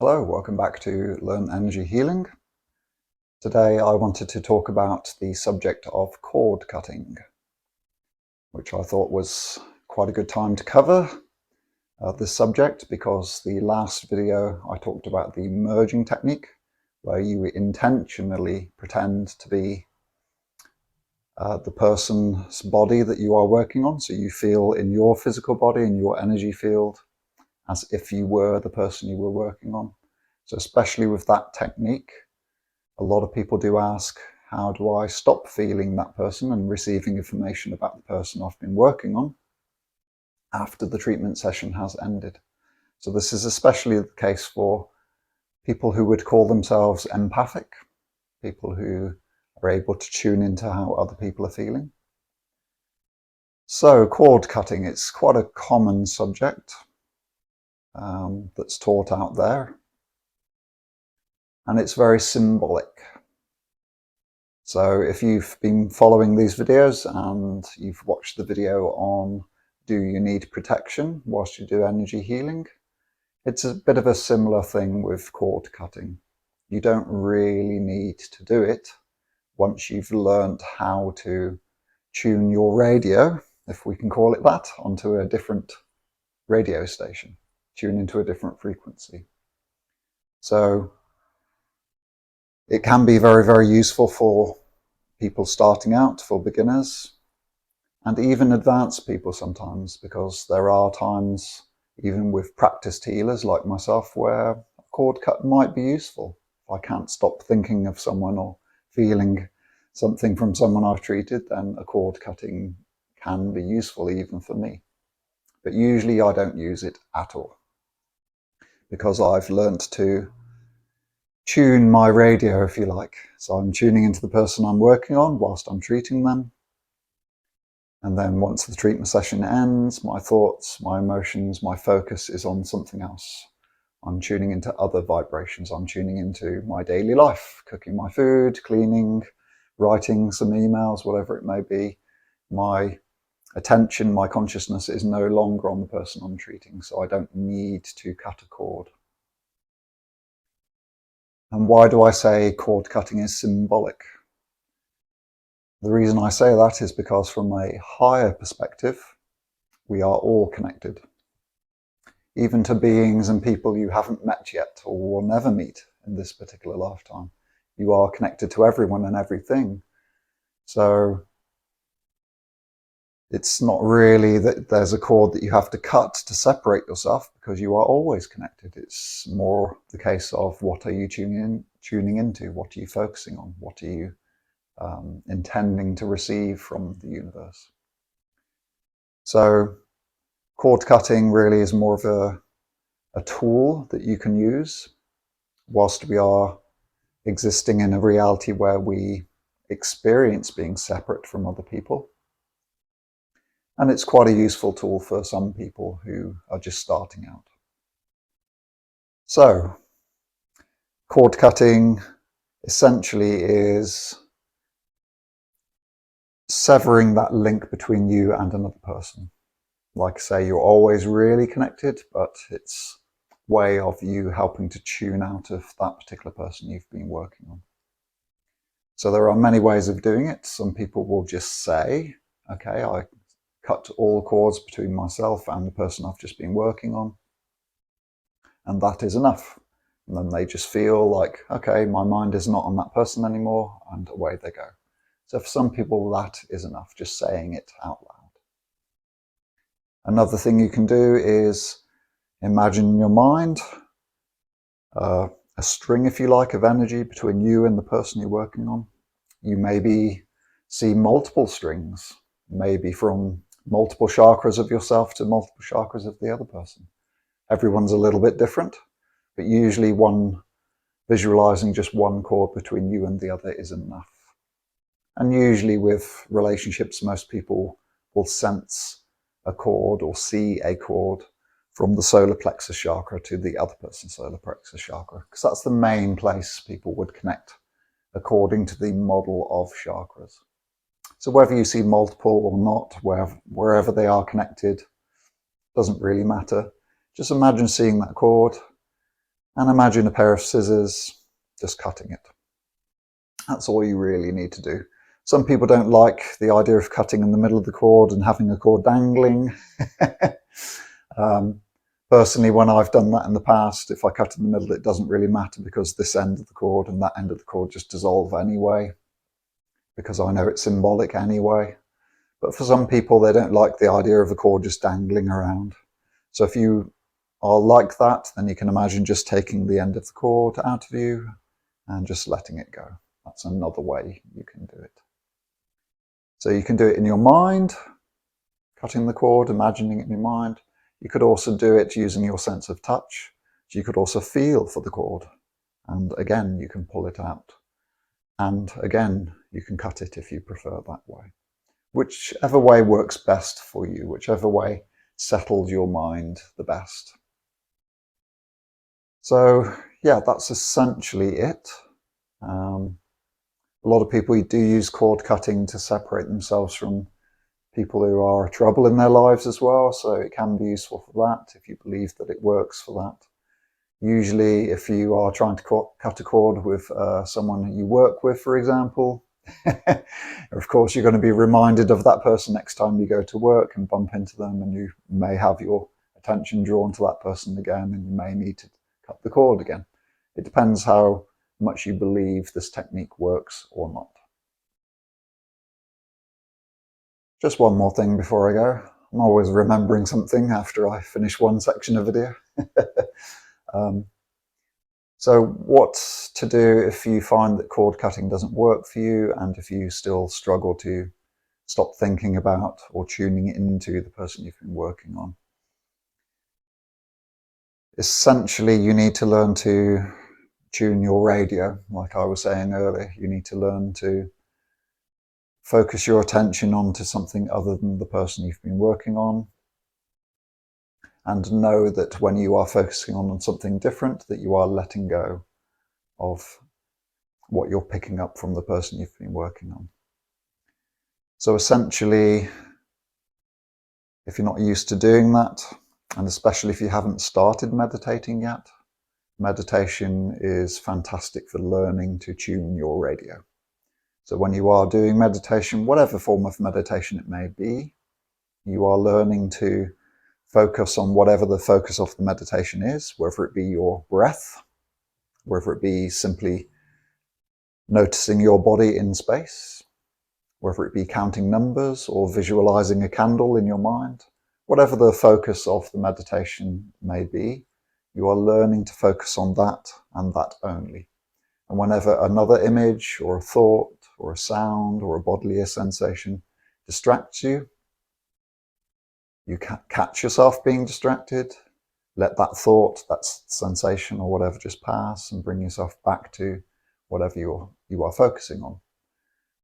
Hello, welcome back to Learn Energy Healing. Today I wanted to talk about the subject of cord cutting, which I thought was quite a good time to cover this subject because the last video I talked about the merging technique, where you intentionally pretend to be the person's body that you are working on. So you feel in your physical body, in your energy field, as if you were the person you were working on. So especially with that technique, a lot of people do ask, how do I stop feeling that person and receiving information about the person I've been working on after the treatment session has ended? So this is especially the case for people who would call themselves empathic, people who are able to tune into how other people are feeling. So cord cutting, it's quite a common subject that's taught out there, and it's very symbolic. So if you've been following these videos and you've watched the video on do you need protection whilst you do energy healing, it's a bit of a similar thing with cord cutting. You don't really need to do it once you've learned how to tune your radio, if we can call it that, onto a different radio station, tune into a different frequency. So it can be very, very useful for people starting out, for beginners, and even advanced people sometimes, because there are times, even with practiced healers like myself, where a cord cut might be useful. If I can't stop thinking of someone or feeling something from someone I've treated, then a cord cutting can be useful even for me. But usually I don't use it at all, because I've learnt to tune my radio, if you like. So I'm tuning into the person I'm working on whilst I'm treating them. And then once the treatment session ends, my thoughts, my emotions, my focus is on something else. I'm tuning into other vibrations. I'm tuning into my daily life, cooking my food, cleaning, writing some emails, whatever it may be. My attention, my consciousness is no longer on the person I'm treating, so I don't need to cut a cord. And why do I say cord cutting is symbolic? The reason I say that is because from a higher perspective, we are all connected. Even to beings and people you haven't met yet or will never meet in this particular lifetime. You are connected to everyone and everything. So it's not really that there's a cord that you have to cut to separate yourself, because you are always connected. It's more the case of what are you tuning into? What are you focusing on? What are you intending to receive from the universe? So cord cutting really is more of a tool that you can use whilst we are existing in a reality where we experience being separate from other people. And it's quite a useful tool for some people who are just starting out. So, cord cutting essentially is severing that link between you and another person. Like I say, you're always really connected, but it's a way of you helping to tune out of that particular person you've been working on. So there are many ways of doing it. Some people will just say, okay, I cut all cords between myself and the person I've just been working on, and that is enough. And then they just feel like, okay, my mind is not on that person anymore, and away they go. So for some people, that is enough, just saying it out loud. Another thing you can do is imagine in your mind a string, if you like, of energy between you and the person you're working on. You maybe see multiple strings, maybe from multiple chakras of yourself to multiple chakras of the other person. Everyone's a little bit different, but usually visualizing just one cord between you and the other is enough. And usually with relationships, most people will sense a cord or see a cord from the solar plexus chakra to the other person's solar plexus chakra, because that's the main place people would connect according to the model of chakras. So whether you see multiple or not, wherever they are connected, doesn't really matter. Just imagine seeing that cord And imagine a pair of scissors, just cutting it. That's all you really need to do. Some people don't like the idea of cutting in the middle of the cord and having a cord dangling. Personally, when I've done that in the past, if I cut in the middle, it doesn't really matter because this end of the cord and that end of the cord just dissolve anyway, because I know it's symbolic anyway. But for some people, they don't like the idea of a cord just dangling around. So if you are like that, then you can imagine just taking the end of the cord out of you and just letting it go. That's another way you can do it. So you can do it in your mind, cutting the cord, imagining it in your mind. You could also do it using your sense of touch. So you could also feel for the cord. And again, you can pull it out. And again, you can cut it if you prefer that way. Whichever way works best for you, whichever way settles your mind the best. So yeah, that's essentially it. A lot of people do use cord cutting to separate themselves from people who are trouble in their lives as well, so it can be useful for that if you believe that it works for that. Usually if you are trying to cut a cord with someone you work with, for example, of course you're going to be reminded of that person next time you go to work and bump into them, and you may have your attention drawn to that person again, and you may need to cut the cord again. It depends how much you believe this technique works or not. Just one more thing before I go. I'm always remembering something after I finish one section of video. So what to do if you find that cord cutting doesn't work for you, and if you still struggle to stop thinking about or tuning into the person you've been working on. Essentially, you need to learn to tune your radio, like I was saying earlier. You need to learn to focus your attention onto something other than the person you've been working on, and know that when you are focusing on something different, that you are letting go of what you're picking up from the person you've been working on. So essentially, if you're not used to doing that, and especially if you haven't started meditating yet, meditation is fantastic for learning to tune your radio. So when you are doing meditation, whatever form of meditation it may be, you are learning to focus on whatever the focus of the meditation is, whether it be your breath, whether it be simply noticing your body in space, whether it be counting numbers or visualizing a candle in your mind. Whatever the focus of the meditation may be, you are learning to focus on that and that only. And whenever another image or a thought or a sound or a bodily sensation distracts you, you catch yourself being distracted, let that thought, that sensation or whatever just pass, and bring yourself back to whatever you are focusing on.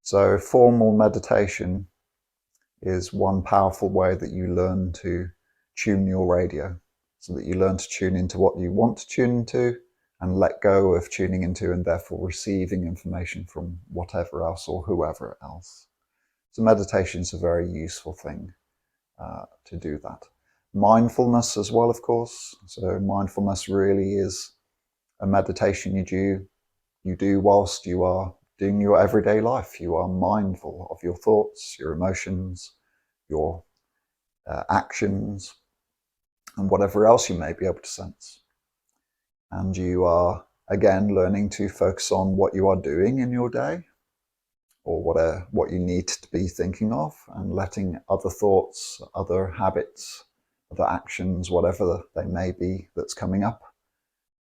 So formal meditation is one powerful way that you learn to tune your radio, so that you learn to tune into what you want to tune into and let go of tuning into and therefore receiving information from whatever else or whoever else. So meditation is a very useful thing to do that. Mindfulness as well, of course. So mindfulness really is a meditation you do whilst you are doing your everyday life. You are mindful of your thoughts, your emotions, your actions, and whatever else you may be able to sense. And you are, again, learning to focus on what you are doing in your day, or what you need to be thinking of, and letting other thoughts, other habits, other actions, whatever they may be that's coming up,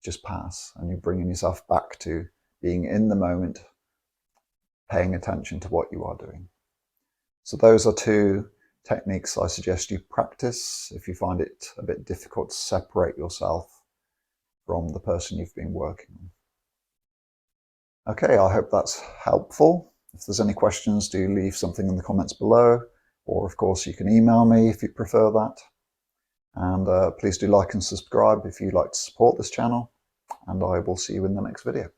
just pass. And you're bringing yourself back to being in the moment, paying attention to what you are doing. So those are two techniques I suggest you practice if you find it a bit difficult to separate yourself from the person you've been working on. Okay, I hope that's helpful. If there's any questions, do leave something in the comments below, or of course you can email me if you prefer that. And please do like and subscribe if you'd like to support this channel, and I will see you in the next video.